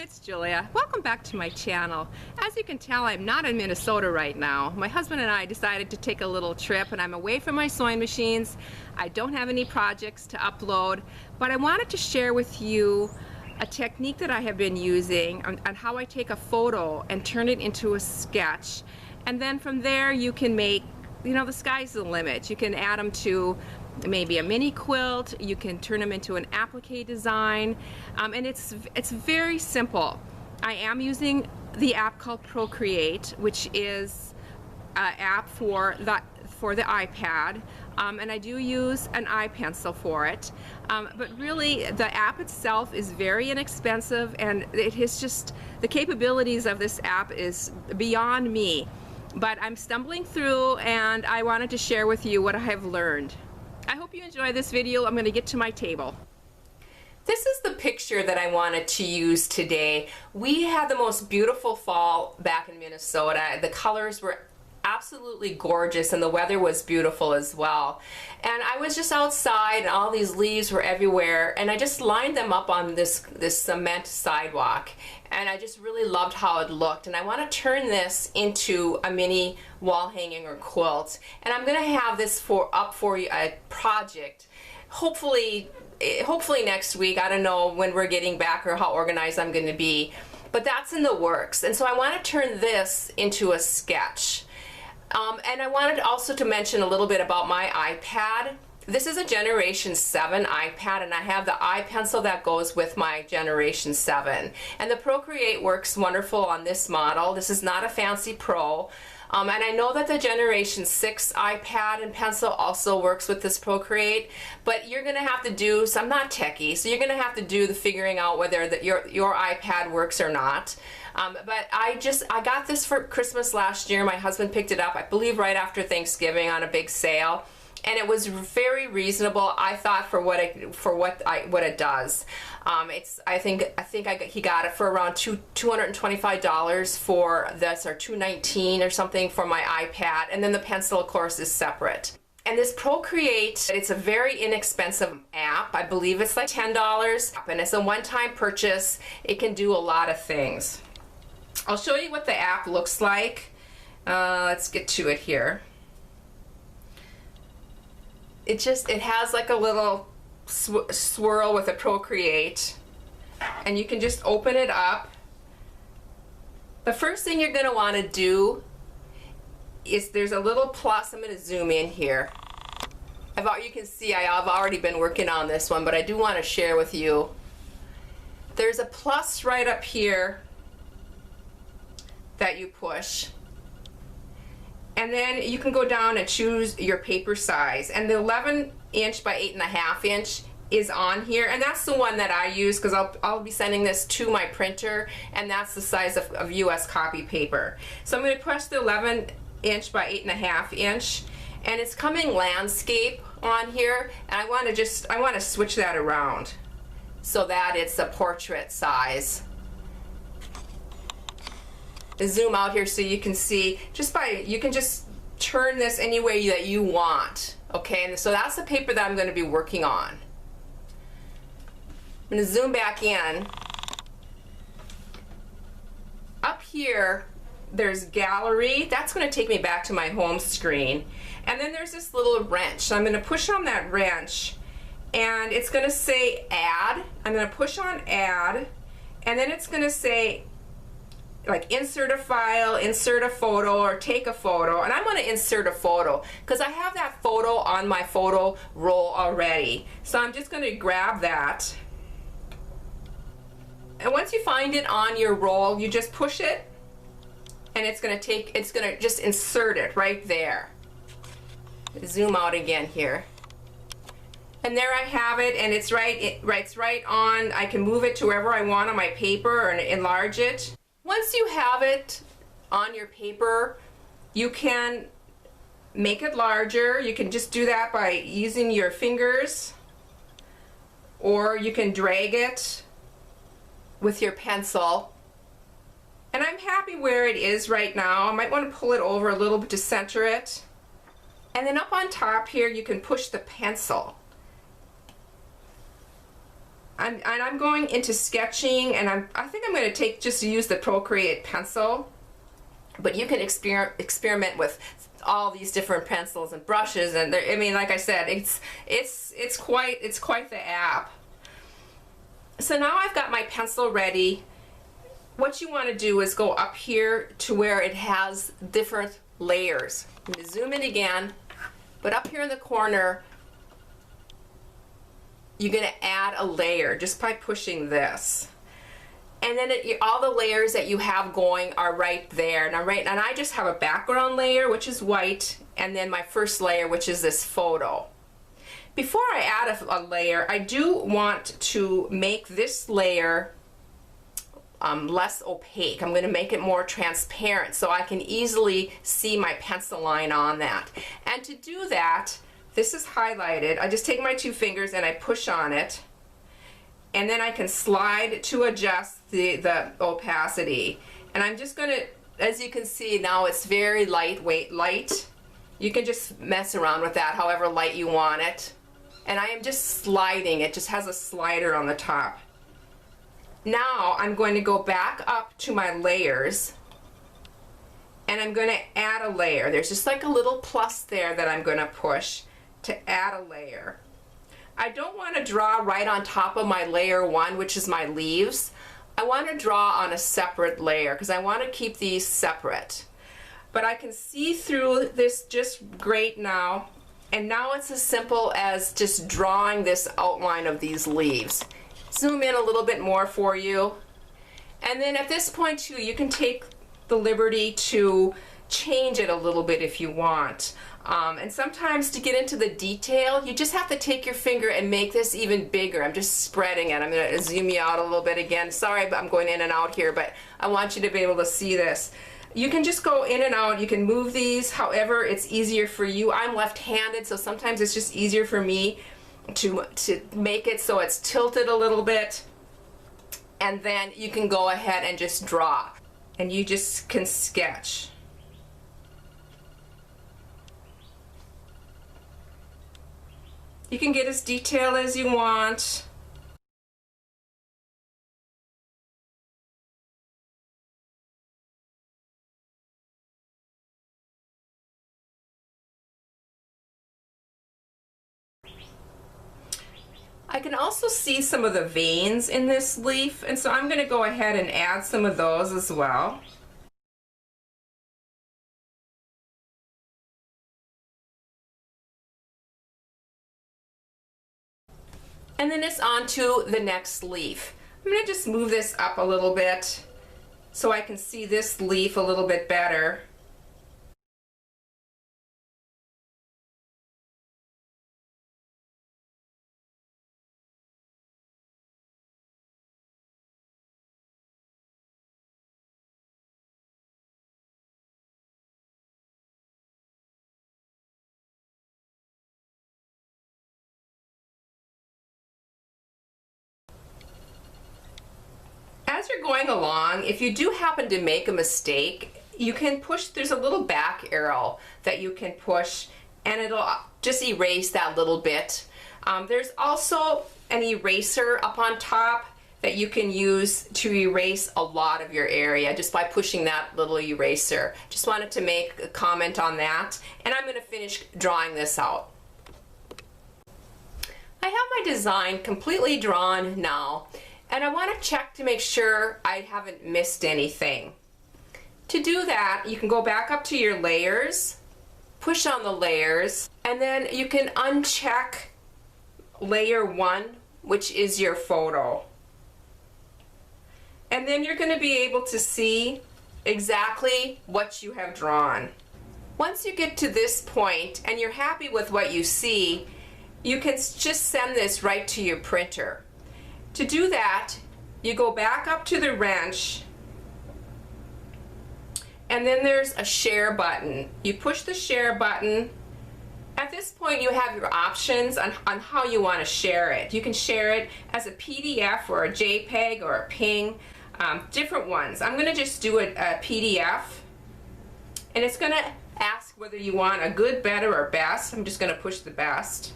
it's Julia. Welcome back to my channel. As you can tell, I'm not in Minnesota right now. My husband and I decided to take a little trip and I'm away from my sewing machines. I don't have any projects to upload, but I wanted to share with you a technique that I have been using on how I take a photo and turn it into a sketch. And then from there you can make, the sky's the limit. You can add them to maybe a mini quilt, you can turn them into an applique design, and it's very simple. I am using the app called Procreate, which is an app for the iPad, and I do use an iPencil for it, but really the app itself is very inexpensive, and it is just, the capabilities of this app is beyond me, but I'm stumbling through and I wanted to share with you what I have learned. I hope you enjoy this video. I'm going to get to my table. This is the picture that I wanted to use today. We had the most beautiful fall back in Minnesota. The colors were absolutely gorgeous and the weather was beautiful as well. And I was just outside and all these leaves were everywhere and I just lined them up on this cement sidewalk. And I just really loved how it looked, and I want to turn this into a mini wall hanging or quilt, and I'm going to have this up for you, a project, hopefully next week. I don't know when we're getting back or how organized I'm going to be, but that's in the works. And so I want to turn this into a sketch, and I wanted also to mention a little bit about my iPad. This is a Generation 7 iPad, and I have the iPencil that goes with my Generation 7. And the Procreate works wonderful on this model. This is not a fancy Pro. And I know that the Generation 6 iPad and pencil also works with this Procreate, but you're going to have to do, so I'm not techie, so you're going to have to do the figuring out whether your iPad works or not. But I got this for Christmas last year. My husband picked it up, I believe, right after Thanksgiving on a big sale. And it was very reasonable, I thought, for what it does. I think he got it for around $225 for this, or $219 or something for my iPad, and then the pencil, of course, is separate. And this Procreate, it's a very inexpensive app. I believe it's like $10, and it's a one-time purchase. It can do a lot of things. I'll show you what the app looks like. Let's get to it here. It has like a little swirl with a Procreate, and you can just open it up. The first thing you're going to want to do is, there's a little plus. I'm going to zoom in here. You can see I've already been working on this one, but I do want to share with you. There's a plus right up here that you push. And then you can go down and choose your paper size, and the 11" by 8.5" is on here, and that's the one that I use because I'll be sending this to my printer, and that's the size of US copy paper. So I'm going to push the 11" by 8.5", and it's coming landscape on here, and I want to switch that around so that it's a portrait size. Zoom out here so you can see, you can just turn this any way that you want, okay? And so that's the paper that I'm going to be working on. I'm going to zoom back in. Up here there's gallery. That's going to take me back to my home screen, and then there's this little wrench. So I'm going to push on that wrench and it's going to say add. I'm going to push on add, and then it's going to say like insert a file, insert a photo, or take a photo, and I'm going to insert a photo because I have that photo on my photo roll already. So I'm just going to grab that, and once you find it on your roll, you just push it, and it's going to just insert it right there. Zoom out again here, and there I have it, and it's right on. I can move it to wherever I want on my paper or enlarge it. Once you have it on your paper, you can make it larger. You can just do that by using your fingers, or you can drag it with your pencil. And I'm happy where it is right now. I might want to pull it over a little bit to center it. And then up on top here, you can push the pencil. I'm going into sketching, and I think I'm going to just use the Procreate pencil, but you can experiment with all these different pencils and brushes, and I mean, like I said, it's quite the app. So now I've got my pencil ready. What you want to do is go up here to where it has different layers. I'm going to zoom in again, but up here in the corner, you're going to add a layer just by pushing this. And then all the layers that you have going are right there. And I just have a background layer, which is white, and then my first layer, which is this photo. Before I add a layer, I do want to make this layer less opaque. I'm going to make it more transparent so I can easily see my pencil line on that. And to do that, this is highlighted. I just take my two fingers and I push on it, and then I can slide to adjust the opacity. And I'm just going to, as you can see now, it's very light. You can just mess around with that however light you want it. And I am just sliding. It just has a slider on the top. Now I'm going to go back up to my layers, and I'm going to add a layer. There's just like a little plus there that I'm going to push to add a layer. I don't want to draw right on top of my layer 1, which is my leaves. I want to draw on a separate layer because I want to keep these separate. But I can see through this just great now, and now it's as simple as just drawing this outline of these leaves. Zoom in a little bit more for you. And then at this point too, you can take the liberty to change it a little bit if you want. And sometimes to get into the detail, you just have to take your finger and make this even bigger. I'm just spreading it. I'm going to zoom you out a little bit again. Sorry, but I'm going in and out here, but I want you to be able to see this. You can just go in and out. You can move these however it's easier for you. I'm left-handed, so sometimes it's just easier for me to make it so it's tilted a little bit. And then you can go ahead and just draw. And you just can sketch. You can get as detailed as you want. I can also see some of the veins in this leaf, and so I'm going to go ahead and add some of those as well. And then it's on to the next leaf. I'm going to just move this up a little bit so I can see this leaf a little bit better. As you're going along, if you do happen to make a mistake, you can push, there's a little back arrow that you can push, and it'll just erase that little bit. There's also an eraser up on top that you can use to erase a lot of your area just by pushing that little eraser. Just wanted to make a comment on that, and I'm going to finish drawing this out. I have my design completely drawn now, and I want to check to make sure I haven't missed anything. To do that, you can go back up to your layers, push on the layers, and then you can uncheck layer 1, which is your photo. And then you're going to be able to see exactly what you have drawn. Once you get to this point and you're happy with what you see, you can just send this right to your printer. To do that, you go back up to the wrench, and then there's a share button. You push the share button. At this point, you have your options on how you want to share it. You can share it as a PDF or a JPEG or a PNG, different ones. I'm going to just do a PDF, and it's going to ask whether you want a good, better, or best. I'm just going to push the best,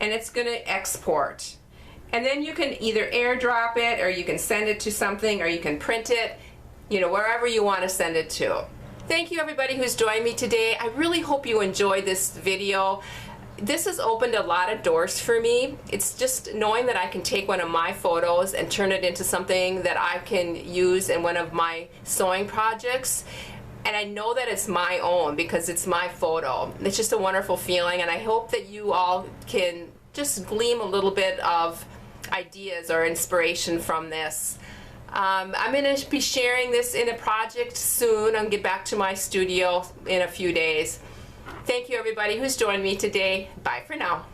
and it's going to export. And then you can either airdrop it, or you can send it to something, or you can print it, you know, wherever you want to send it to. Thank you everybody who's joined me today. I really hope you enjoyed this video. This has opened a lot of doors for me. It's just knowing that I can take one of my photos and turn it into something that I can use in one of my sewing projects. And I know that it's my own because it's my photo. It's just a wonderful feeling, and I hope that you all can just glean a little bit of ideas or inspiration from this. I'm going to be sharing this in a project soon. I'll get back to my studio in a few days. Thank you everybody who's joined me today. Bye for now.